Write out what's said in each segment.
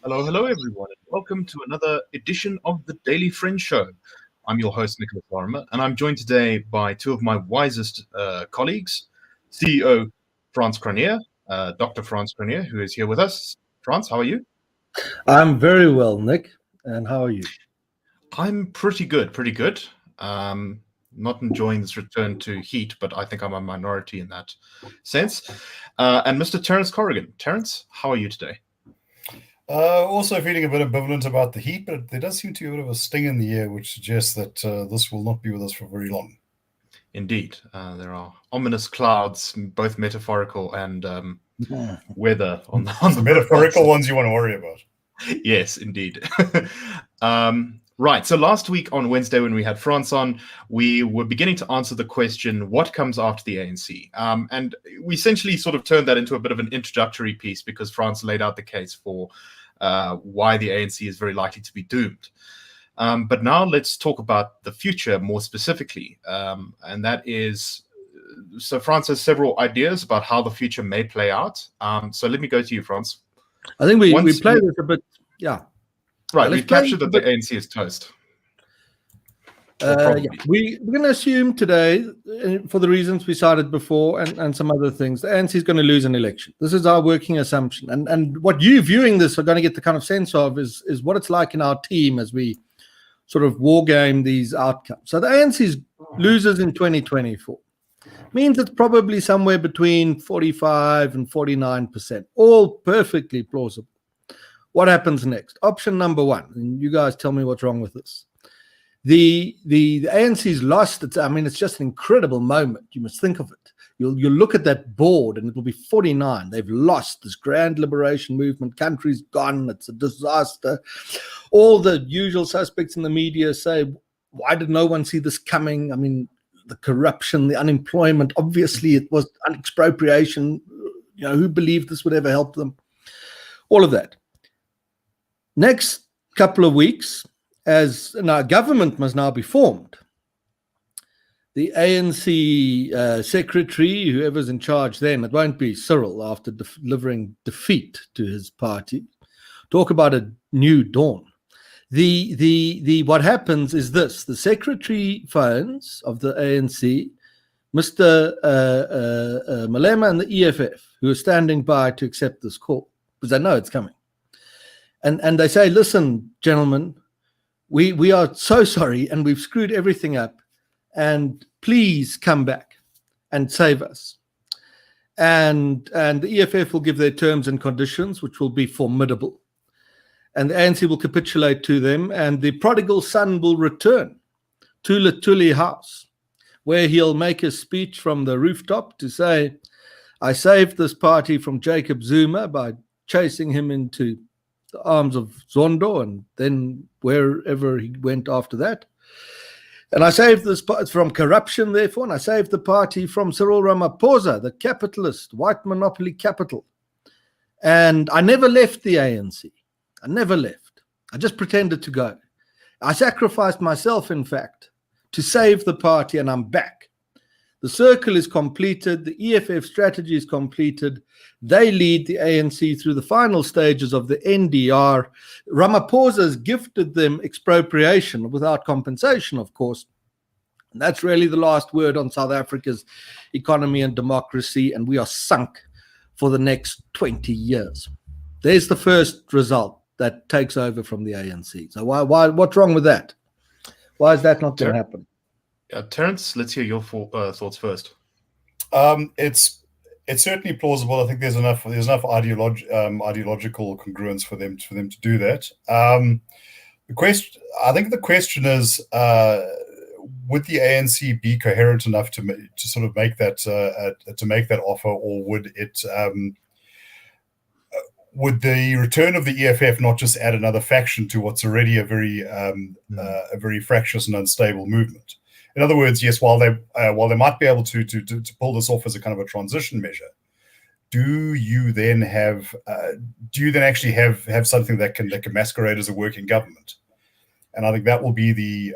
Hello, hello, everyone, and welcome to another edition of the Daily Fringe Show. I'm your host, Nicholas Lorimer, and I'm joined today by two of my wisest colleagues, CEO Frans Cronje, Dr. Frans Cronje, who is here with us. Frans, how are you? I'm very well, Nick. And how are you? I'm pretty good, pretty good. Not enjoying this return to heat, but I think I'm a minority in that sense. And Mr. Terence Corrigan. Terence, how are you today? Also feeling a bit ambivalent about the heat, but there does seem to be a bit of a sting in the air, which suggests that this will not be with us for very long. Indeed. There are ominous clouds, both metaphorical and weather on the metaphorical ones you want to worry about. Yes, indeed. Right. So last week on Wednesday, when we had Frans on, we were beginning to answer the question, what comes after the ANC? And we essentially sort of turned that into a bit of an introductory piece because Frans laid out the case for why the ANC is very likely to be doomed. But now let's talk about the future more specifically. And that is, so Frans has several ideas about how the future may play out. So let me go to you, Frans. I think we played this a bit, yeah. Right, we've captured that the ANC is toast. Yeah. We're going to assume today, for the reasons we cited before and some other things, the ANC is going to lose an election. This is our working assumption. And what you viewing this are going to get the kind of sense of is what it's like in our team as we sort of war game these outcomes. So the ANC loses in 2024. Means it's probably somewhere between 45 and 49%. All perfectly plausible. What happens next? Option number one, and you guys tell me what's wrong with this. The ANC's lost. It's just an incredible moment. You must think of it. You'll look at that board and it will be 49. They've lost this grand liberation movement. Country's gone. It's a disaster. All the usual suspects in the media say, why did no one see this coming? I mean, the corruption, the unemployment, obviously it was an expropriation. You know, who believed this would ever help them? All of that. Next couple of weeks, as now government must now be formed. The ANC secretary, whoever's in charge then, it won't be Cyril after delivering defeat to his party. Talk about a new dawn. What happens is this: the secretary phones of the ANC, Mr. Malema and the EFF, who are standing by to accept this call because they know it's coming. And they say, listen, gentlemen, we are so sorry and we've screwed everything up, and please come back and save us. And the EFF will give their terms and conditions, which will be formidable. And the ANC will capitulate to them, and the prodigal son will return to Lutuli House, where he'll make a speech from the rooftop to say, I saved this party from Jacob Zuma by chasing him into the arms of Zondo and then wherever he went after that. And I saved this party from corruption, therefore, and I saved the party from Cyril Ramaphosa, the capitalist, white monopoly capital. And I never left the ANC. I never left. I just pretended to go. I sacrificed myself, in fact, to save the party, and I'm back. The circle is completed. The EFF strategy is completed. They lead the ANC through the final stages of the NDR. Ramaphosa has gifted them expropriation without compensation, of course. And that's really the last word on South Africa's economy and democracy, and we are sunk for the next 20 years. There's the first result that takes over from the ANC. So what's wrong with that? Why is that not going to happen? Terence, let's hear your thoughts first. It's certainly plausible. I think there's enough ideological congruence for them to do that. I think the question is, would the ANC be coherent enough to sort of make that offer, or would it? Would the return of the EFF not just add another faction to what's already a very fractious and unstable movement? In other words, yes, while they might be able to pull this off as a kind of a transition measure, do you then actually have something that can masquerade as a working government? And I think that will be the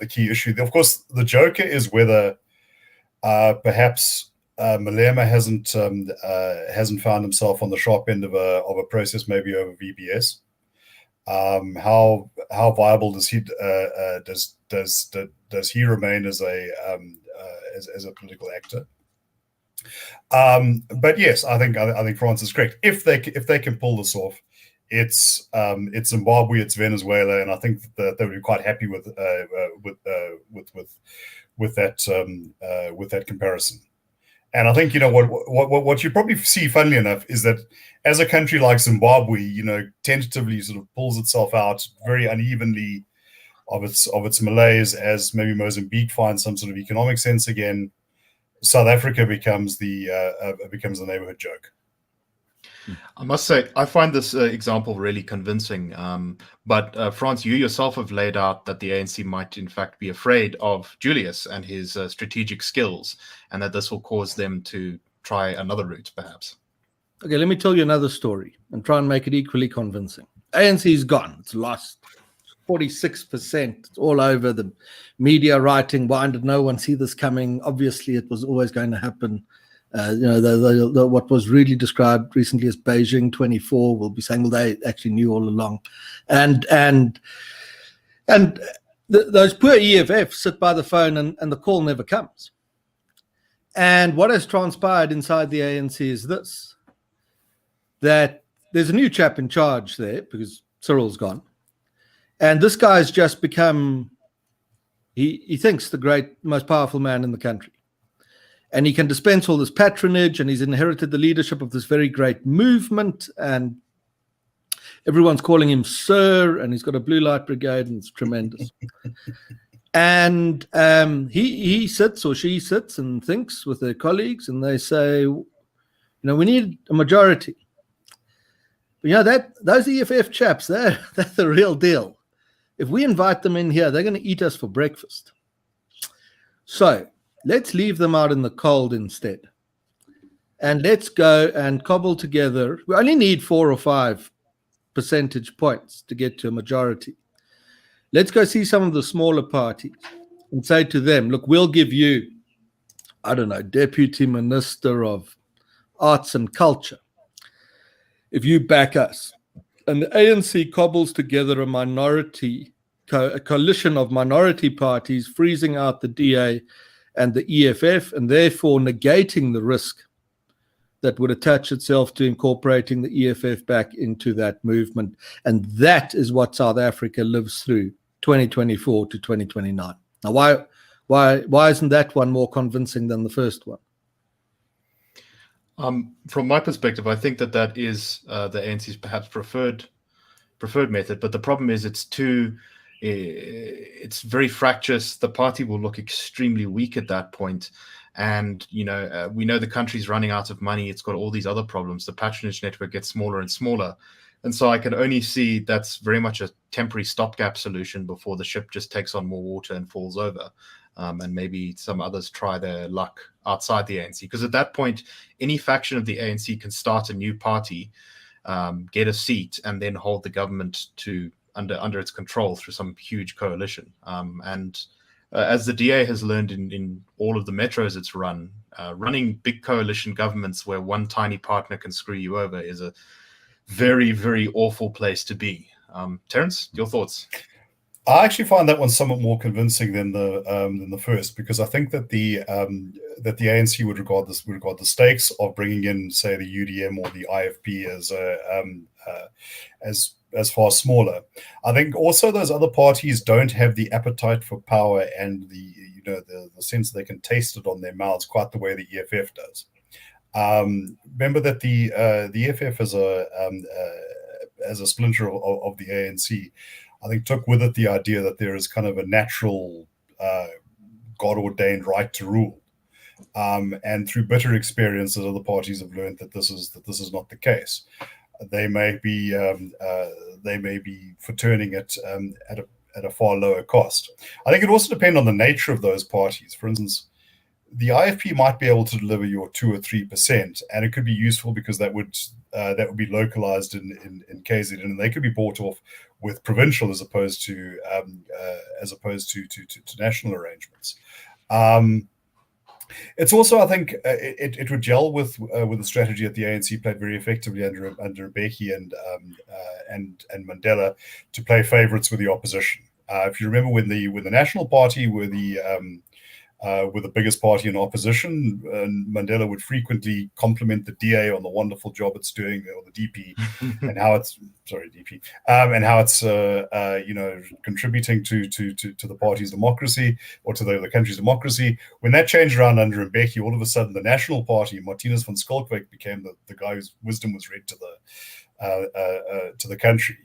key issue. Of course, the joker is whether perhaps Malema hasn't found himself on the sharp end of a process, maybe over VBS. How viable does he remain as a political actor? But yes, I think France is correct. If they can pull this off, it's Zimbabwe, it's Venezuela, and I think that they would be quite happy with that comparison. And I think, what you probably see, funnily enough, is that as a country like Zimbabwe, tentatively sort of pulls itself out very unevenly of its malaise, as maybe Mozambique finds some sort of economic sense again, South Africa becomes the neighborhood joke. I must say, I find this example really convincing. But Frans, you yourself have laid out that the ANC might in fact be afraid of Julius and his strategic skills, and that this will cause them to try another route, perhaps. Okay, let me tell you another story and try and make it equally convincing. ANC is gone. It's lost 46%. It's all over the media writing. Why did no one see this coming? Obviously, it was always going to happen. What was really described recently as Beijing 24 will be saying, well, they actually knew all along. And those poor EFF sit by the phone and the call never comes. And what has transpired inside the ANC is this, that there's a new chap in charge there because Cyril's gone. And this guy's just become, he thinks the most powerful man in the country. And he can dispense all this patronage, and he's inherited the leadership of this very great movement, and everyone's calling him Sir, and he's got a blue light brigade, and it's tremendous. And he sits, or she sits, and thinks with their colleagues, and they say, we need a majority. But those EFF chaps, they're the real deal. If we invite them in here, they're going to eat us for breakfast. So let's leave them out in the cold instead. And let's go and cobble together. We only need 4 or 5 percentage points to get to a majority. Let's go see some of the smaller parties and say to them, look, we'll give you, I don't know, Deputy Minister of Arts and Culture if you back us. And the ANC cobbles together a coalition of minority parties, freezing out the DA and the EFF, and therefore negating the risk that would attach itself to incorporating the EFF back into that movement. And that is what South Africa lives through 2024 to 2029. Now, why isn't that one more convincing than the first one? From my perspective, I think that is the ANC's perhaps preferred method. But the problem is it's very fractious. The party will look extremely weak at that point. And, we know the country's running out of money. It's got all these other problems. The patronage network gets smaller and smaller. And so I can only see that's very much a temporary stopgap solution before the ship just takes on more water and falls over. And maybe some others try their luck outside the ANC. Because at that point, any faction of the ANC can start a new party, get a seat, and then hold the government under its control through some huge coalition. As the DA has learned in all of the metros it's running big coalition governments where one tiny partner can screw you over is a very, very awful place to be. Terence, your thoughts? I actually find that one somewhat more convincing than the first, because I think that the ANC would regard the stakes of bringing in, say, the UDM or the IFP as far smaller. I think also those other parties don't have the appetite for power and the sense they can taste it on their mouths quite the way the EFF does. Remember that the EFF as a splinter of the ANC, I think, took with it the idea that there is kind of a natural God-ordained right to rule. And through bitter experiences, other parties have learned that this is not the case. They may be for turning it at a far lower cost. I think it also depends on the nature of those parties. For instance, the IFP might be able to deliver your 2 or 3%, and it could be useful because that would be localized in KZN, and they could be bought off with provincial as opposed to national arrangements. It's also, I think, it would gel with the strategy that the ANC played very effectively under Mbeki and Mandela, to play favourites with the opposition. If you remember, when the National Party were the biggest party in opposition, and Mandela would frequently compliment the DA on the wonderful job it's doing, or the DP, and how it's DP, and how it's contributing to the party's democracy, or to the country's democracy. When that changed around under Mbeki, all of a sudden the National Party, Martinez van Schalkwyk, became the guy whose wisdom was read to the country.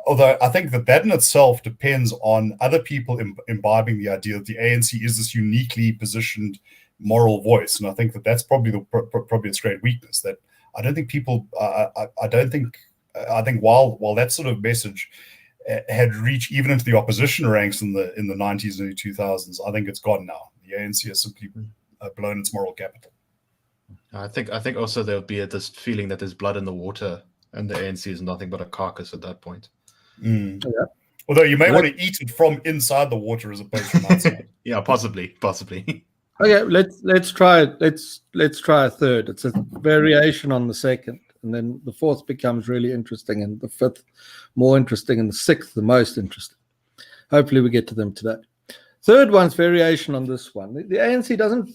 Although I think that in itself depends on other people imbibing the idea that the ANC is this uniquely positioned moral voice, and I think that's probably its great weakness. That I don't think people. I think while that sort of message had reached even into the opposition ranks in the 90s and early 2000s, I think it's gone now. The ANC has simply blown its moral capital. I think also there'll be this feeling that there's blood in the water, and the ANC is nothing but a carcass at that point. Yeah. Although you may want to eat it from inside the water as opposed to outside. Yeah, possibly. Okay, let's try it. Let's try a third. It's a variation on the second, and then the fourth becomes really interesting, and the fifth more interesting, and the sixth the most interesting. Hopefully we get to them today. Third one's variation on this one. The ANC doesn't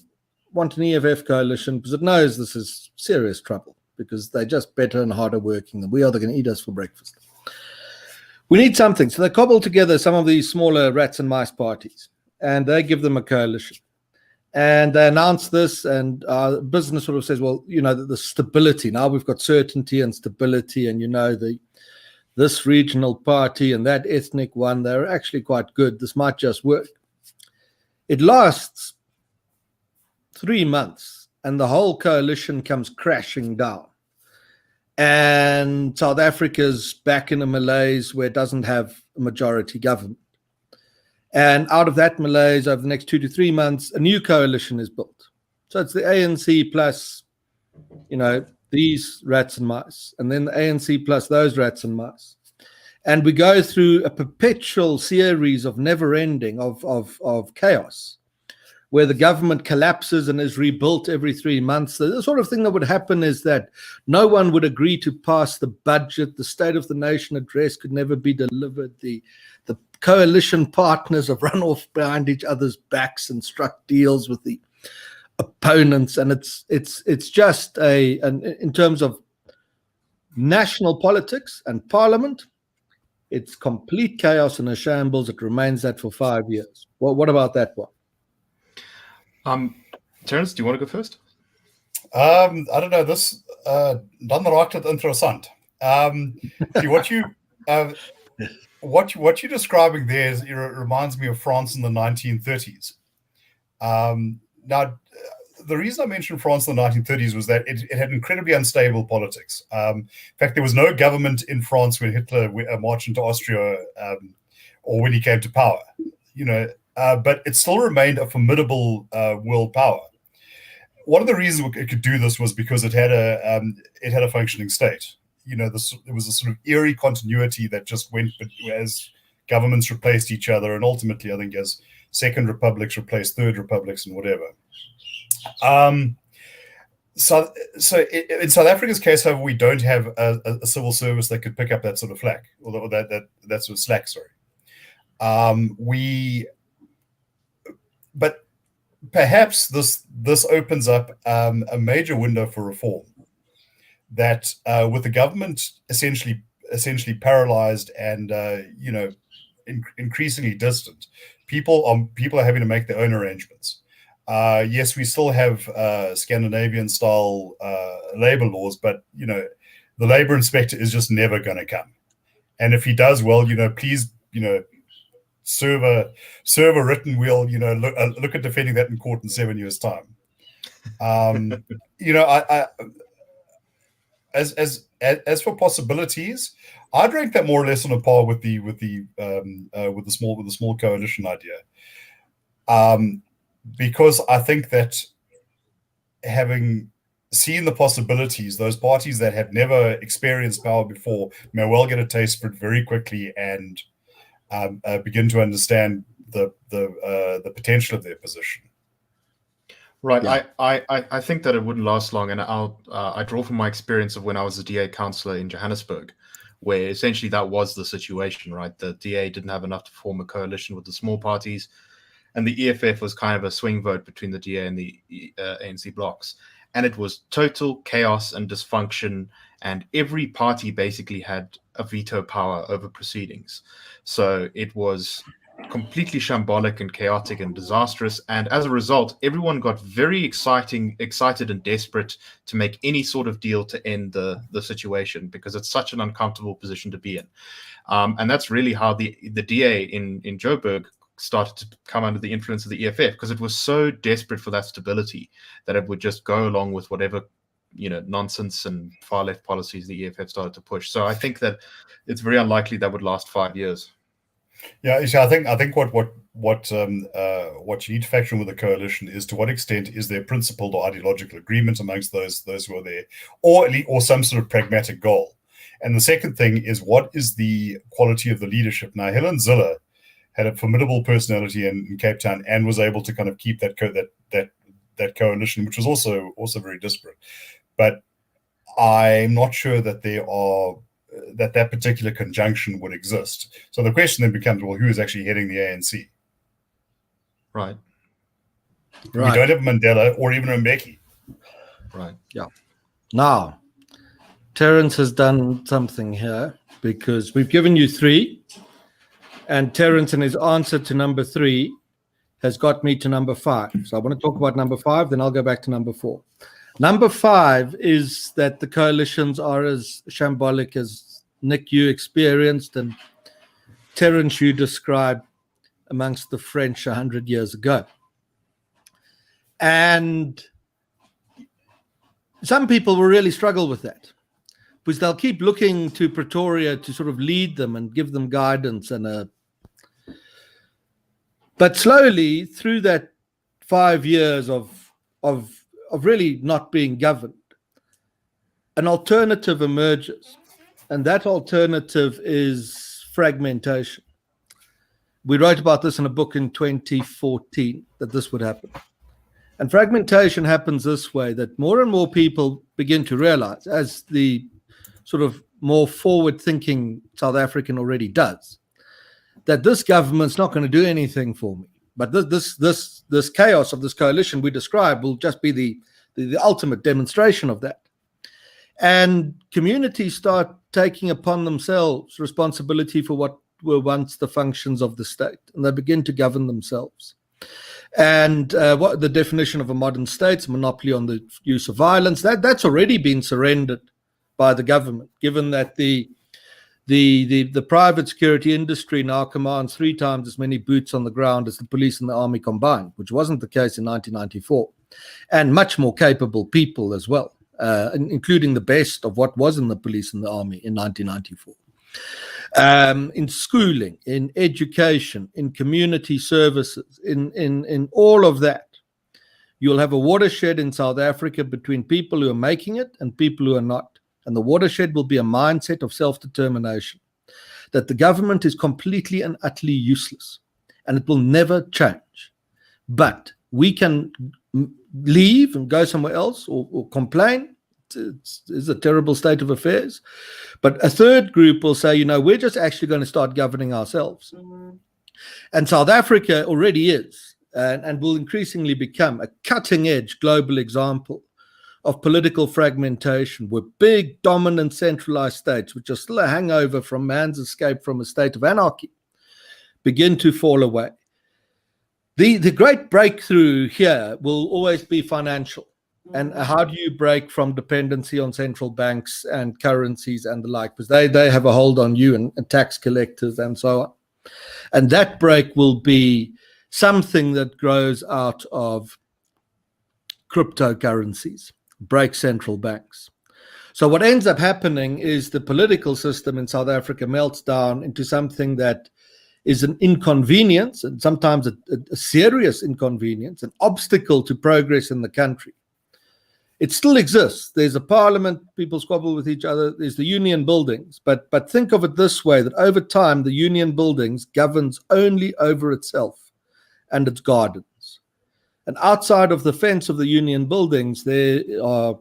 want an EFF coalition because it knows this is serious trouble, because they're just better and harder working than we are. They're going to eat us for breakfast. We need something. So they cobble together some of these smaller rats and mice parties, and they give them a coalition. And they announce this, and business sort of says, well, the stability. Now we've got certainty and stability, and this regional party and that ethnic one, they're actually quite good. This might just work. It lasts 3 months, and the whole coalition comes crashing down. And South Africa's back in a malaise where it doesn't have a majority government. And out of that malaise, over the next 2 to 3 months, a new coalition is built. So it's the ANC plus, these rats and mice, and then the ANC plus those rats and mice. And we go through a perpetual series of never-ending of chaos, where the government collapses and is rebuilt every 3 months. The sort of thing that would happen is that no one would agree to pass the budget. The State of the Nation address could never be delivered. The coalition partners have run off behind each other's backs and struck deals with the opponents. And it's just in terms of national politics and parliament, it's complete chaos and a shambles. It remains that for 5 years. Well, what about that one? Terence, do you want to go first? I don't know. This dan raakt het interessant. What you're describing there reminds me of France in the 1930s. Now, the reason I mentioned France in the 1930s was that it had incredibly unstable politics. In fact, there was no government in France when Hitler marched into Austria, or when he came to power. But it still remained a formidable world power. One of the reasons it could do this was because it had a functioning state. There was a sort of eerie continuity that just went as governments replaced each other, and ultimately, I think, as second republics replaced third republics and whatever. So in South Africa's case, however, we don't have a civil service that could pick up that sort of slack, or that sort of slack. Sorry. But perhaps this opens up a major window for reform. That with the government essentially paralyzed and increasingly distant, people are having to make their own arrangements. Yes, we still have Scandinavian style labor laws, but the labor inspector is just never going to come. And if he does, well, please, serve a written will, look at defending that in court in 7 years' time. As for possibilities, I'd rank that more or less on a par with the small coalition idea, because I think that having seen the possibilities, those parties that have never experienced power before may well get a taste for it very quickly and begin to understand the potential of their position. Right. Yeah. I think that it wouldn't last long, and I draw from my experience of when I was a DA councillor in Johannesburg, where essentially that was the situation. Right, the DA didn't have enough to form a coalition with the small parties, and the EFF was kind of a swing vote between the DA and the ANC blocks, and it was total chaos and dysfunction, and every party basically had a veto power over proceedings. So it was completely shambolic and chaotic and disastrous, and as a result everyone got very excited and desperate to make any sort of deal to end the situation, because it's such an uncomfortable position to be in. And that's really how the DA in Joburg started to come under the influence of the EFF, because it was so desperate for that stability that it would just go along with whatever nonsense and far left policies the EFF started to push. So I think that it's very unlikely that would last 5 years. Yeah, you see, I think what you need to factor in with the coalition is to what extent is there principled or ideological agreement amongst those who are there, or some sort of pragmatic goal. And the second thing is, what is the quality of the leadership? Now, Helen Zille had a formidable personality in Cape Town and was able to kind of keep that coalition, which was also very disparate. But I'm not sure that that particular conjunction would exist. So the question then becomes, well, who is actually heading the ANC? Right. We don't have Mandela or even Mbeki. Right. Yeah. Now, Terence has done something here, because we've given you 3, and Terence, in his answer to number 3, has got me to number 5. So I want to talk about number 5, then I'll go back to number 4. Number 5 is that the coalitions are as shambolic as Nick, you experienced, and Terence, you described amongst the French 100 years ago. And some people will really struggle with that, because they'll keep looking to Pretoria to sort of lead them and give them guidance but slowly through that 5 years of really not being governed, an alternative emerges, and that alternative is fragmentation. We wrote about this in a book in 2014, that this would happen. And fragmentation happens this way, that more and more people begin to realize, as the sort of more forward-thinking South African already does, that this government's not going to do anything for me. But this chaos of this coalition we describe will just be the ultimate demonstration of that. And communities start taking upon themselves responsibility for what were once the functions of the state, and they begin to govern themselves. And what the definition of a modern state's monopoly on the use of violence, that's already been surrendered by the government, given that the private security industry now commands 3 times as many boots on the ground as the police and the army combined, which wasn't the case in 1994, and much more capable people as well, including the best of what was in the police and the army in 1994. In schooling, in education, in community services, in all of that, you'll have a watershed in South Africa between people who are making it and people who are not. And the watershed will be a mindset of self-determination, that the government is completely and utterly useless, and it will never change. But we can leave and go somewhere else, or complain. It's a terrible state of affairs. But a third group will say, we're just actually going to start governing ourselves. And South Africa already is, and will increasingly become a cutting-edge global example of political fragmentation, where big, dominant, centralized states, which are still a hangover from man's escape from a state of anarchy, begin to fall away. The great breakthrough here will always be financial. And how do you break from dependency on central banks and currencies and the like? Because they have a hold on you, and tax collectors and so on. And that break will be something that grows out of cryptocurrencies, break central banks. So what ends up happening is the political system in South Africa melts down into something that is an inconvenience, and sometimes a serious inconvenience, an obstacle to progress in the country. It still exists. There's a parliament, people squabble with each other, there's the union buildings, but think of it this way, that over time the union buildings governs only over itself and its gardens. And outside of the fence of the union buildings, there are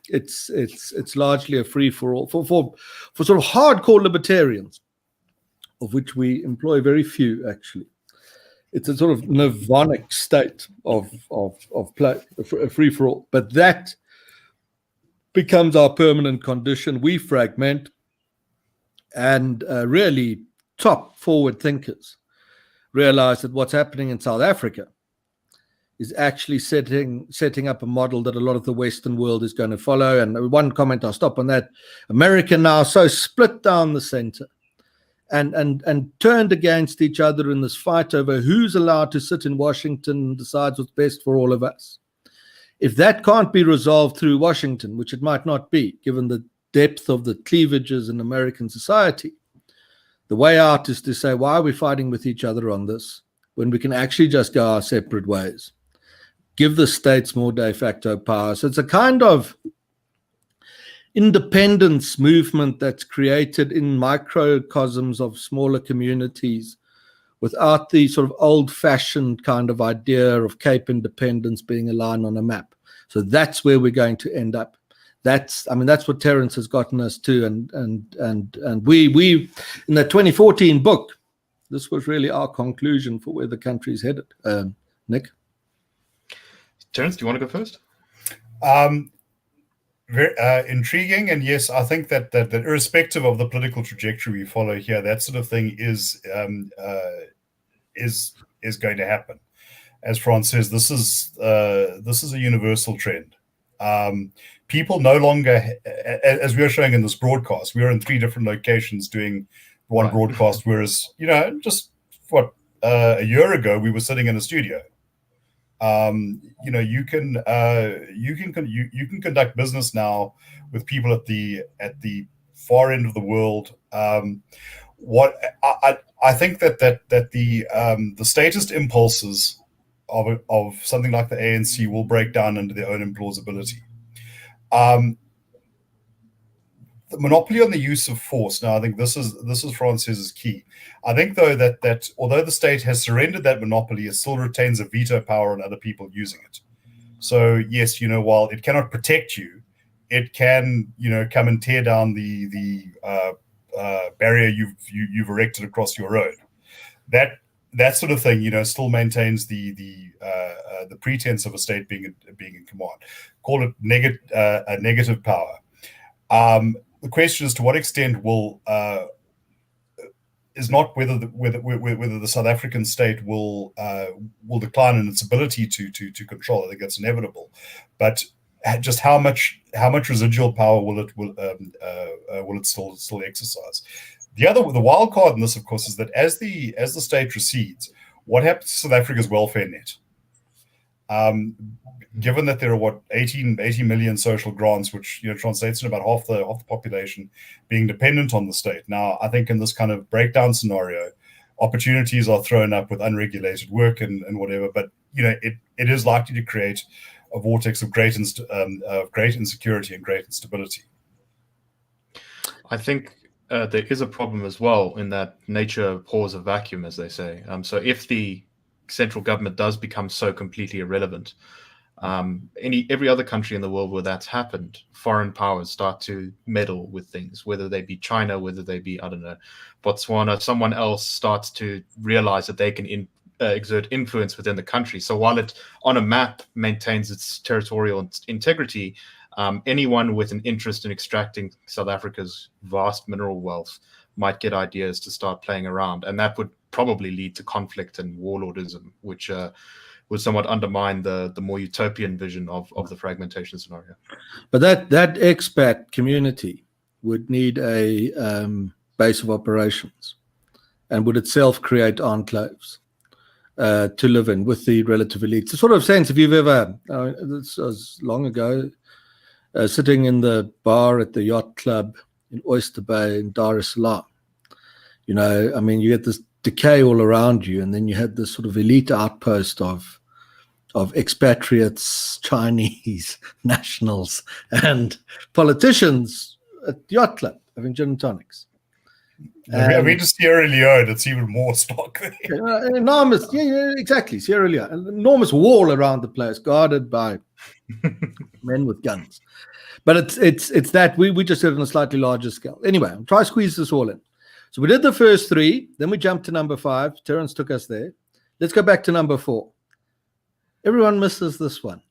it's largely a free for all for sort of hardcore libertarians, of which we employ very few actually. It's a sort of nirvanic state of play, a free for all. But that becomes our permanent condition. We fragment, and really top forward thinkers realize that what's happening in South Africa is actually setting up a model that a lot of the Western world is going to follow. And one comment, I'll stop on that. America now so split down the center and turned against each other in this fight over who's allowed to sit in Washington and decides what's best for all of us. If that can't be resolved through Washington, which it might not be, given the depth of the cleavages in American society, the way out is to say, why are we fighting with each other on this when we can actually just go our separate ways? Give the states more de facto power. So it's a kind of independence movement that's created in microcosms of smaller communities without the sort of old-fashioned kind of idea of Cape independence being a line on a map. So that's where we're going to end up. That's what Terence has gotten us to, and we in the 2014 book, this was really our conclusion for where the country's headed. Nick? Terence, do you want to go first? Very intriguing, and yes, I think that irrespective of the political trajectory we follow here, that sort of thing is going to happen. As Franz says, this is a universal trend. People no longer, as we are showing in this broadcast, we are in 3 different locations doing one broadcast, whereas just a year ago we were sitting in a studio. You can conduct business now with people at the far end of the world. What I think that the statist impulses of something like the ANC will break down under their own implausibility. The monopoly on the use of force. Now, I think this is Francis's key. I think, though, that although the state has surrendered that monopoly, it still retains a veto power on other people using it. So, yes, while it cannot protect you, it can, come and tear down the barrier you've erected across your road. That sort of thing, still maintains the pretense of a state being in command. Call it a negative power. The question is to what extent is not whether the South African state will decline in its ability to control. I think that's inevitable, but just how much residual power will it still exercise? The wild card in this, of course, is that as the state recedes, what happens to South Africa's welfare net? Given that there are 80 million social grants, which translates in about half the population being dependent on the state. Now, I think in this kind of breakdown scenario, opportunities are thrown up with unregulated work and whatever. But it is likely to create a vortex of great insecurity and great instability. I think there is a problem as well in that nature abhors a vacuum, as they say. So if the central government does become so completely irrelevant, every other country in the world where that's happened, foreign powers start to meddle with things, whether they be China, whether they be, I don't know, Botswana, someone else starts to realize that they can exert influence within the country. So while it on a map maintains its territorial integrity, anyone with an interest in extracting South Africa's vast mineral wealth might get ideas to start playing around, and that would probably lead to conflict and warlordism, which would somewhat undermine the more utopian vision of the fragmentation scenario. But that expat community would need a base of operations and would itself create enclaves to live in with the relative elites. The sort of sense, if you've ever, this was long ago, sitting in the bar at the yacht club in Oyster Bay in Dar es Salaam, you get this decay all around you, and then you had this sort of elite outpost of expatriates, Chinese nationals, and politicians at the yacht club having gin and tonics. I've been to Sierra Leone. It's even more stock there. Enormous, exactly. Sierra Leone, an enormous wall around the place, guarded by men with guns. But it's that we just did it on a slightly larger scale. Anyway, I'll try to squeeze this all in. So we did the first three, then we jumped to number 5. Terence took us there. Let's go back to number 4. Everyone misses this one.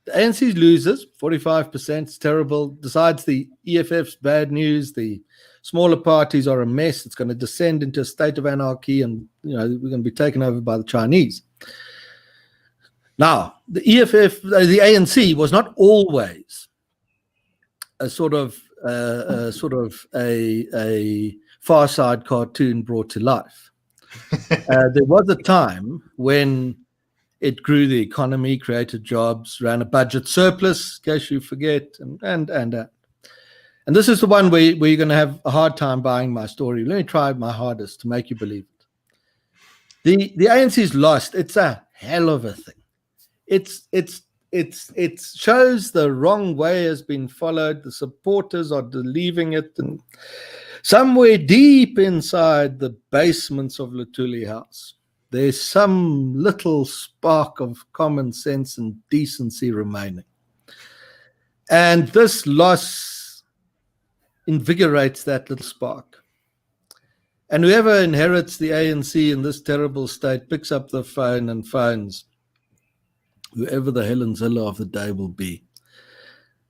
The ANC loses 45%. It's terrible. Decides the EFF's bad news. The smaller parties are a mess. It's going to descend into a state of anarchy, and we're going to be taken over by the Chinese. Now, the EFF, the ANC, was not always a sort of a Far Side cartoon brought to life. There was a time when it grew the economy, created jobs, ran a budget surplus, in case you forget, and this is the one where you're going to have a hard time buying my story. Let me try my hardest to make you believe it. The ANC's lost. It's a hell of a thing. It shows the wrong way has been followed. The supporters are believing it, and somewhere deep inside the basements of Luthuli House, there's some little spark of common sense and decency remaining. And this loss invigorates that little spark. And whoever inherits the ANC in this terrible state picks up the phone and phones whoever the Helen Zille of the day will be.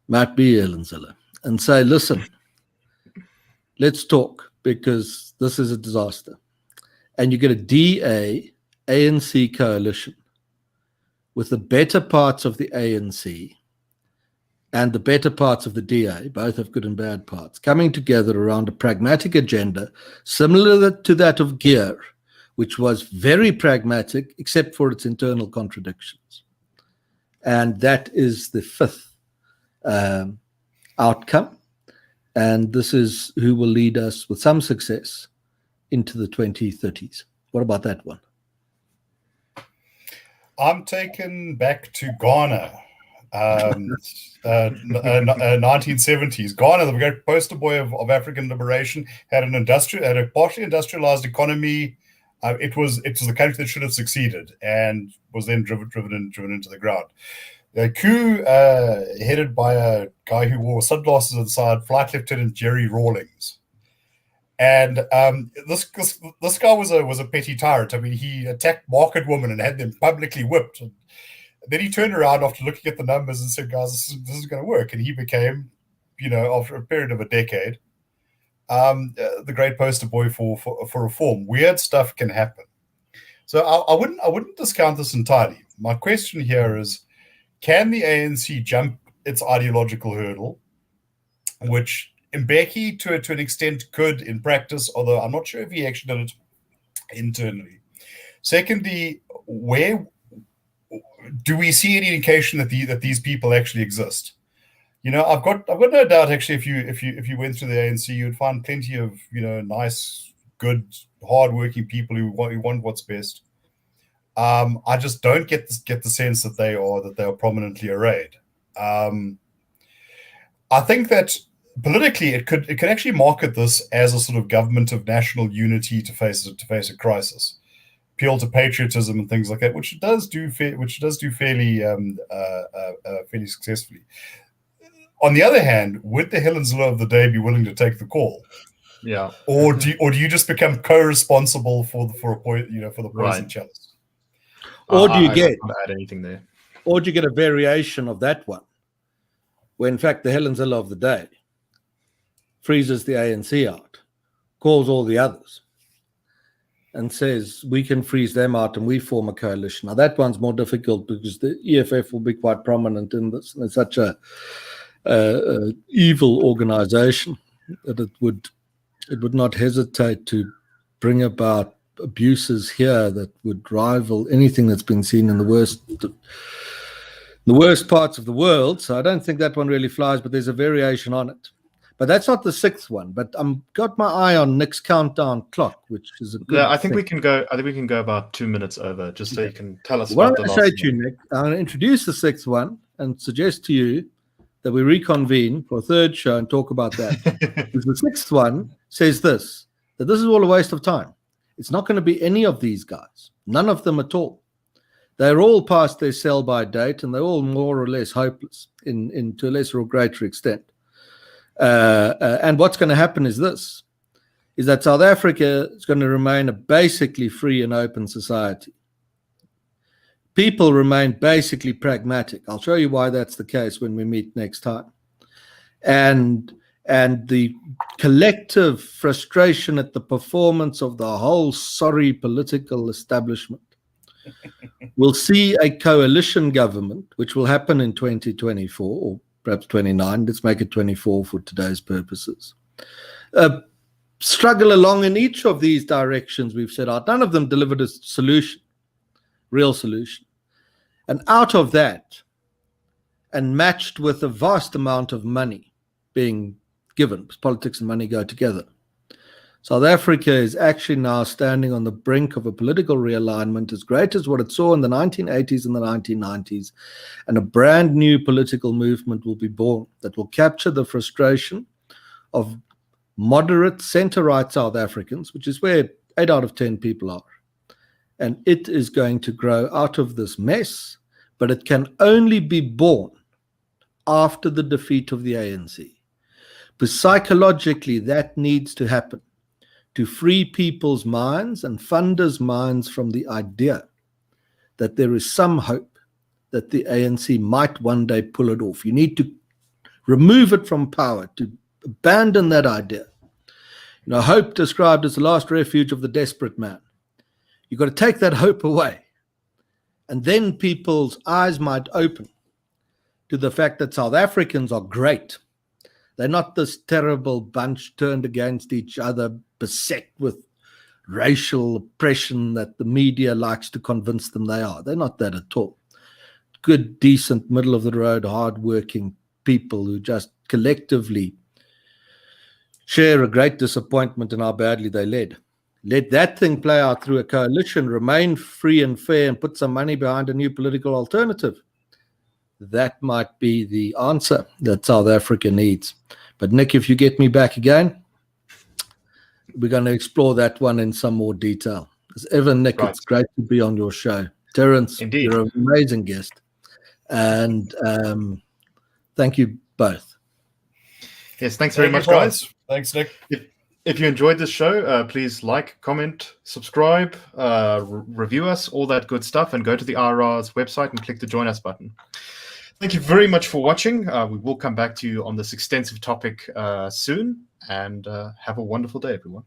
Might be Helen Zille. And say, listen, let's talk, because this is a disaster. And you get a DA-ANC coalition with the better parts of the ANC and the better parts of the DA, both have good and bad parts, coming together around a pragmatic agenda similar to that of Gear, which was very pragmatic except for its internal contradictions. And that is the 5th outcome. And this is who will lead us with some success into the 2030s. What about that one? I'm taken back to Ghana, 1970s. Ghana, the great poster boy of African liberation, had a partially industrialized economy. It was the country that should have succeeded, and was then driven into the ground. The coup, headed by a guy who wore sunglasses inside, Flight Lieutenant Jerry Rawlings. And this guy was a petty tyrant. I mean, he attacked market women and had them publicly whipped. And then he turned around after looking at the numbers and said, "Guys, this is going to work." And he became, after a period of a decade, the great poster boy for reform. Weird stuff can happen. So I wouldn't discount this entirely. My question here is, can the ANC jump its ideological hurdle, which Mbeki to an extent could in practice, although I'm not sure if he actually did it internally. Secondly, where do we see any indication that these people actually exist? I've got no doubt actually if you went through the ANC, you'd find plenty of nice, good, hardworking people who want what's best. I just don't get the sense that they are prominently arrayed. I think that politically it could actually market this as a sort of government of national unity to face a crisis, appeal to patriotism and things like that, which it does do fairly successfully. On the other hand, would the Helen Zille of the day be willing to take the call? Yeah. Or do you just become co-responsible for the poison chalice? Or do you can't add anything there? Or do you get a variation of that one, where in fact the Helen Zille of the day freezes the ANC out, calls all the others, and says we can freeze them out and we form a coalition? Now that one's more difficult because the EFF will be quite prominent in this, and it's such a evil organization that it would not hesitate to bring about abuses here that would rival anything that's been seen in the worst parts of the world. So I don't think that one really flies, but there's a variation on it. But that's not the 6th one. But I'm got my eye on Nick's countdown clock, which is a good. Yeah, I think thing. we can go. I think we can go about 2 minutes over, just so you can tell us. What about I'm the going to say last to you, Nick, I'm going to introduce the 6th one and suggest to you that we reconvene for a 3rd show and talk about that. Because the 6th one says this: that this is all a waste of time. It's not going to be any of these guys, none of them at all. They're all past their sell-by date, and they're all more or less hopeless to a lesser or greater extent. And what's going to happen is this, is that South Africa is going to remain a basically free and open society. People remain basically pragmatic. I'll show you why that's the case when we meet next time. And the collective frustration at the performance of the whole sorry political establishment will see a coalition government, which will happen in 2024 or perhaps 29. Let's make it 24 for today's purposes. Struggle along in each of these directions we've set out. None of them delivered a solution, real solution. And out of that, and matched with a vast amount of money being given, because politics and money go together, South Africa is actually now standing on the brink of a political realignment as great as what it saw in the 1980s and the 1990s, and a brand new political movement will be born that will capture the frustration of moderate center-right South Africans, which is where 8 out of 10 people are. And it is going to grow out of this mess, but it can only be born after the defeat of the ANC. But psychologically, that needs to happen to free people's minds and funders' minds from the idea that there is some hope that the ANC might one day pull it off. You need to remove it from power, to abandon that idea. You know, hope described as the last refuge of the desperate man. You've got to take that hope away. And then people's eyes might open to the fact that South Africans are great. They're not this terrible bunch turned against each other, beset with racial oppression that the media likes to convince them they are. They're not that at all. Good, decent, middle-of-the-road, hard-working people who just collectively share a great disappointment in how badly they led. Let that thing play out through a coalition, remain free and fair, and put some money behind a new political alternative. That might be the answer that South Africa needs. But Nick, if you get me back again, we're going to explore that one in some more detail. As ever, Nick, It's great to be on your show. Terence, Indeed. You're an amazing guest. And thank you both. Yes, thanks very much, guys. Thanks, Nick. If you enjoyed this show, please like, comment, subscribe, review us, all that good stuff, and go to the IRR's website and click the Join Us button. Thank you very much for watching. We will come back to you on this extensive topic soon, and have a wonderful day, everyone.